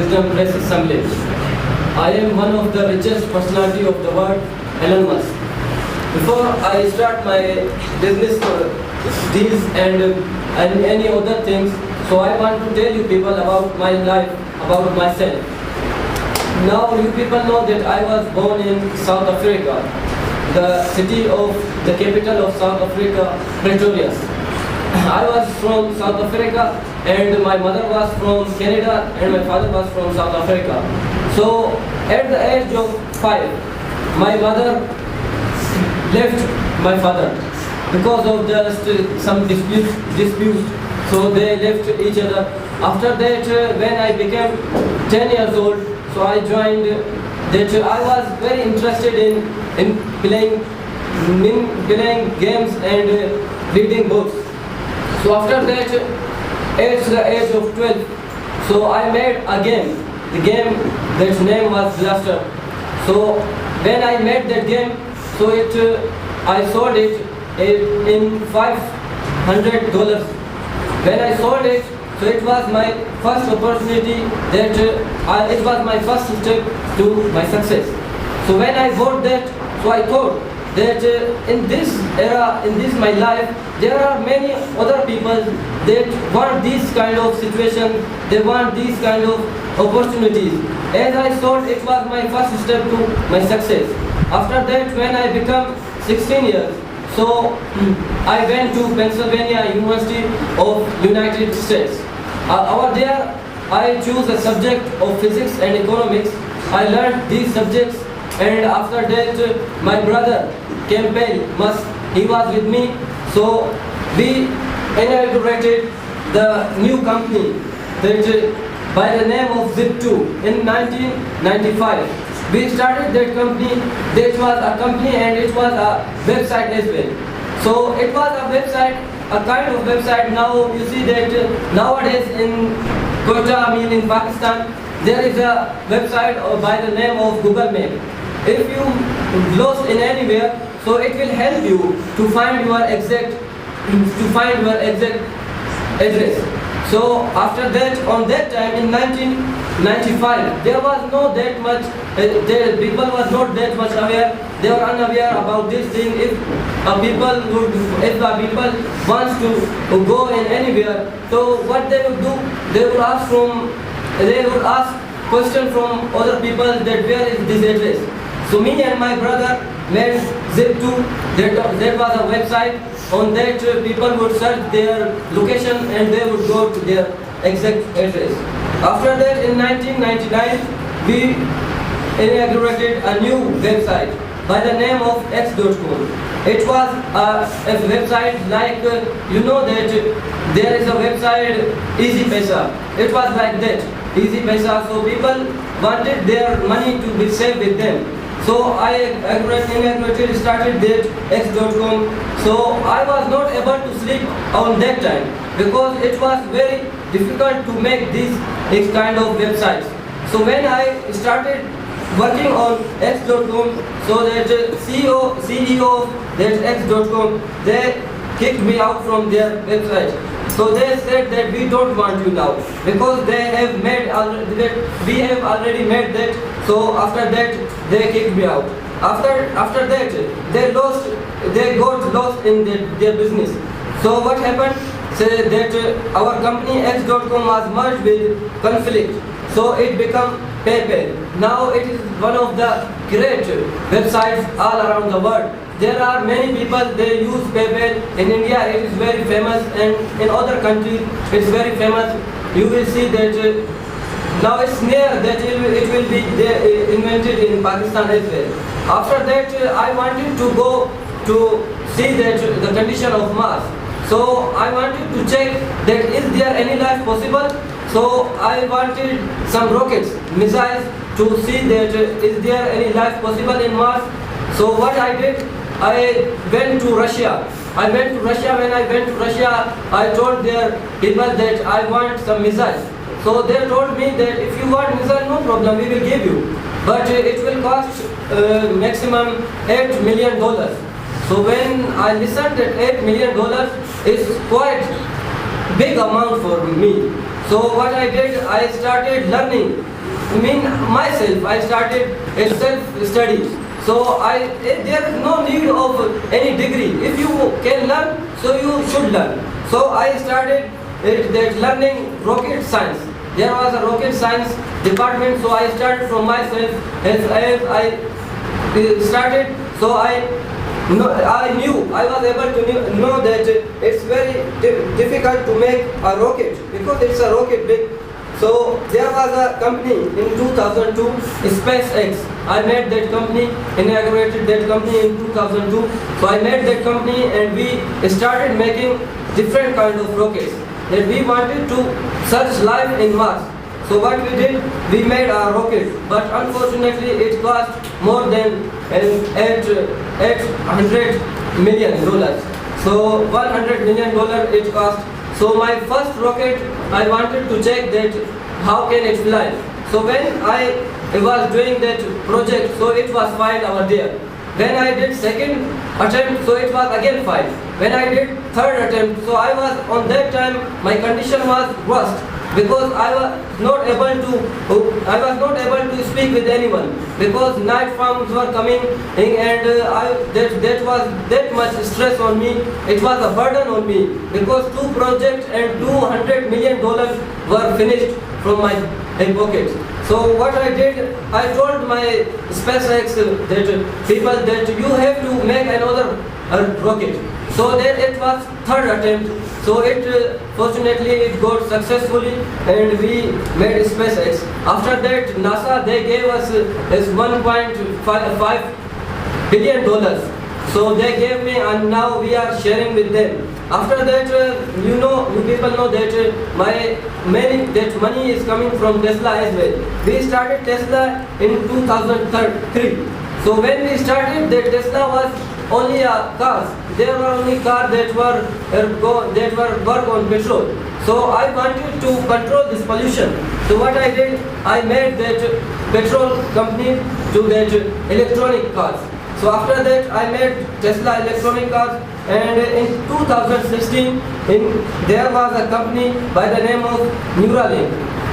wisdom press Assemblage. I am one of the richest personality of the world, Elon Musk. Before I start my business for these and any other things, so I want to tell you people about my life, about myself. Now you people know that I was born in South Africa, the capital of South Africa, Pretoria. I was from South Africa and my mother was from Canada and my father was from South Africa. So at the age of 5, my mother left my father because of some dispute. So they left each other. After that, when I became 10 years old, so I joined that I was very interested in playing games and reading books. So after that, at the age of 12, so I made a game. The game, that's name was Blaster. So when I made that game, so I sold it in $500. When I sold it, so it was my first opportunity that it was my first step to my success. So when I bought that, so I thought that in this era, in this my life, there are many other people that want this kind of situation, they want these kind of opportunities. As I thought, it was my first step to my success. After that, when I become 16 years, so I went to Pennsylvania University of United States. Over there, I chose a subject of physics and economics. I learned these subjects, and after that, my brother, Campbell Musk, he was with me. So we inaugurated the new company that by the name of Zip2 in 1995. We started that company. That was a company and it was a website as well. So it was a website, a kind of website. Now you see that nowadays in Quetta, in Pakistan, there is a website by the name of Google Map. If you lost in anywhere, so it will help you to find your exact address. So after that, on that time in 1995, there was not that much. People was not that much aware. They were unaware about this thing. If people wants to go in anywhere, so what they would do, they would ask question from other people that where is this address. So me and my brother made Zip2. That was a website. On that, people would search their location and they would go to their exact address. After that, in 1999, we inaugurated a new website by the name of X.com. It was a website like, you know that there is a website Easy Paisa. It was like that, Easy Paisa. So people wanted their money to be saved with them. So I inaugurated, started that X.com. So I was not able to sleep on that time because it was very difficult to make these kind of websites. So when I started working on X.com, so that CEO of that X.com, they kicked me out from their website. So they said that we don't want you now because they have made already that we have already made that. So after that they kicked me out. After that they got lost in their business. So what happened? Say that our company X.com was merged with Conflict. So it became PayPal. Now it is one of the great websites all around the world. There are many people, they use PayPal. In India it is very famous and in other countries it's very famous. You will see that now it's near that it will be invented in Pakistan as well. After that I wanted to go to see that the condition of Mars. So I wanted to check that is there any life possible. So I wanted some rockets, missiles to see that is there any life possible in Mars. So what I did, I went to Russia. When I went to Russia, I told their people that I want some missiles. So they told me that if you want missile, no problem, we will give you. But it will cost maximum $8 million. So when I listened that $8 million is quite big amount for me. So what I did, I started learning. I mean myself, I started a self-study. So there is no need of any degree. If you can learn, so you should learn. So I started that learning rocket science. There was a rocket science department, so I started from myself. As I started, so I knew, I was able to know that it's very difficult to make a rocket because it's a rocket big. So there was a company in 2002, SpaceX. I made that company, inaugurated that company in 2002. So I made that company and we started making different kind of rockets. That we wanted to search life in Mars. So what we did, we made a rocket, but unfortunately it cost more than $800 million. So $100 million it cost. So my first rocket, I wanted to check that how can it fly. So when I was doing that project, so it was fine over there. When I did second attempt, so it was again fine. When I did third attempt, so I was on that time, my condition was worst because I was not able to speak with anyone because night forms were coming in and that was that much stress on me. It was a burden on me because two projects and $200 million were finished from my pocket. So what I did, I told my SpaceX that people that you have to make another rocket. So then it was third attempt. So fortunately it got successfully and we made SpaceX. After that NASA they gave us $1.5 billion. So they gave me and now we are sharing with them. After that, you people know that that money is coming from Tesla as well. We started Tesla in 2003. So when we started, that Tesla was only cars. There were only cars that were work on petrol. So I wanted to control this pollution. So what I did, I made that petrol company to that electronic cars. So after that, I made Tesla electronic cars, and in 2016, there was a company by the name of Neuralink.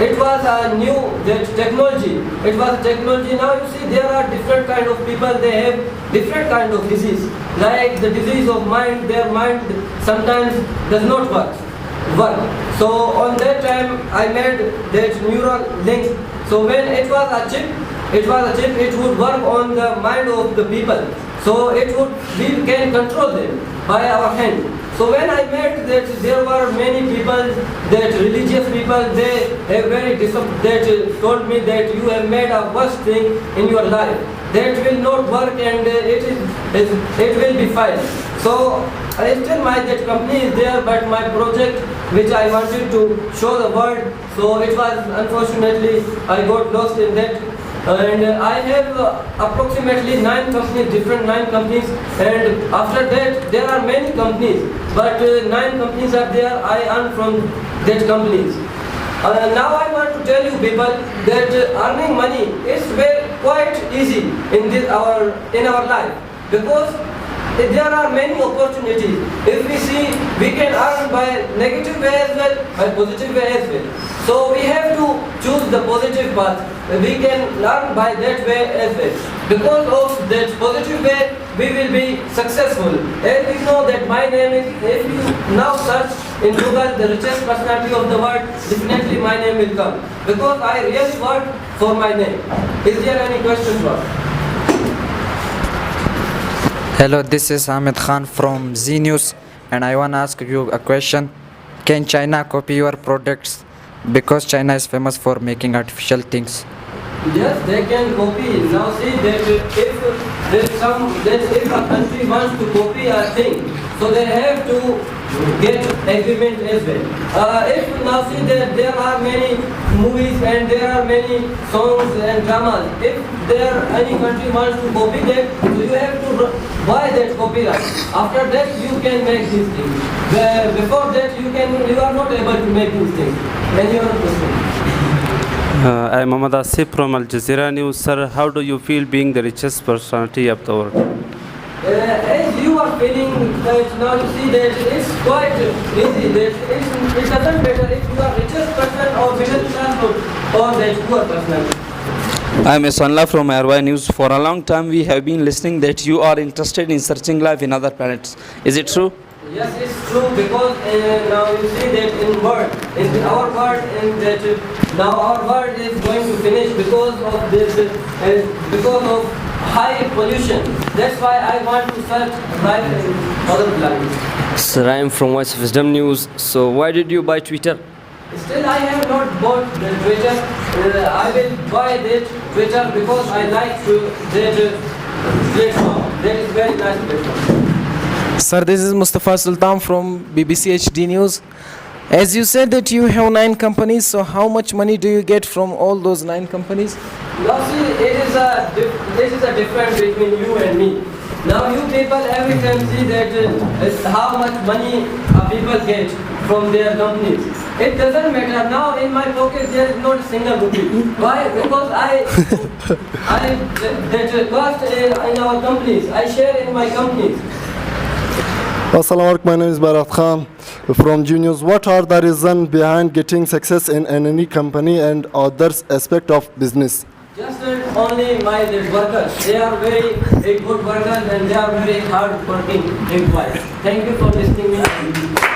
It was a new technology. It was technology. Now you see there are different kind of people. They have different kind of disease. Like the disease of mind, their mind sometimes does not work. So on that time, I made that Neuralink. So when it was a chip, it would work on the mind of the people. So we can control them by our hand. So when I met that there were many people, that religious people, they have that told me that you have made a worst thing in your life. That will not work and it will be fine. So that company is there, but my project which I wanted to show the world, so it was unfortunately I got lost in that. And I have approximately 9 companies, different 9 companies, and after that there are many companies, but 9 companies are there. I earn from that companies. Now I want to tell you people that earning money is quite easy in our life because there are many opportunities. If we see, we can earn by negative way as well, by positive way as well. So we have to choose the positive path. We can learn by that way as well. Because of that positive way, we will be successful. And we know that my name is, if you now search in Google the richest personality of the world, definitely my name will come. Because I really work for my name. Is there any question for? Hello, this is Ahmed Khan from Z News, and I want to ask you a question. Can China copy your products? Because China is famous for making artificial things. Yes, they can copy. Now see that if a country wants to copy a thing, so they have to get agreement as well. If now see that there are many movies and there are many songs and dramas, if any country wants to copy that, so you have to buy that copyright. After that you can make these things. Before that you are not able to make these things. Any other question? I'm Mohammad Asif from Al Jazeera News. Sir, how do you feel being the richest personality of the world? As you are feeling that now you see that it's quite easy. That it doesn't matter if you are richest person or middle class or that poor person. I'm Sonla from Airway News. For a long time, we have been listening that you are interested in searching life in other planets. Is it true? Yes, it's true because now you see that in our world, in that now our world is going to finish because of this, because of high pollution. That's why I want to search life in other planets. Sir, I am from Voice of Wisdom News. So why did you buy Twitter? Still, I have not bought the Twitter. I will buy that Twitter because I like that platform. That is very nice platform. Sir, this is Mustafa Sultan from BBC HD News. As you said that you have 9 companies, so how much money do you get from all those 9 companies? Now see, this is a difference between you and me. Now you people every time see that how much money people get from their companies. It doesn't matter. Now in my pocket there is not a single rupee. Why? Because I that cost in our companies. I share in my companies. Assalamu alaikum, my name is Barat Khan from Genius. What are the reasons behind getting success in any company and others aspect of business? Just only my workers. They are very good workers and they are very hard working employees. Thank you for listening me.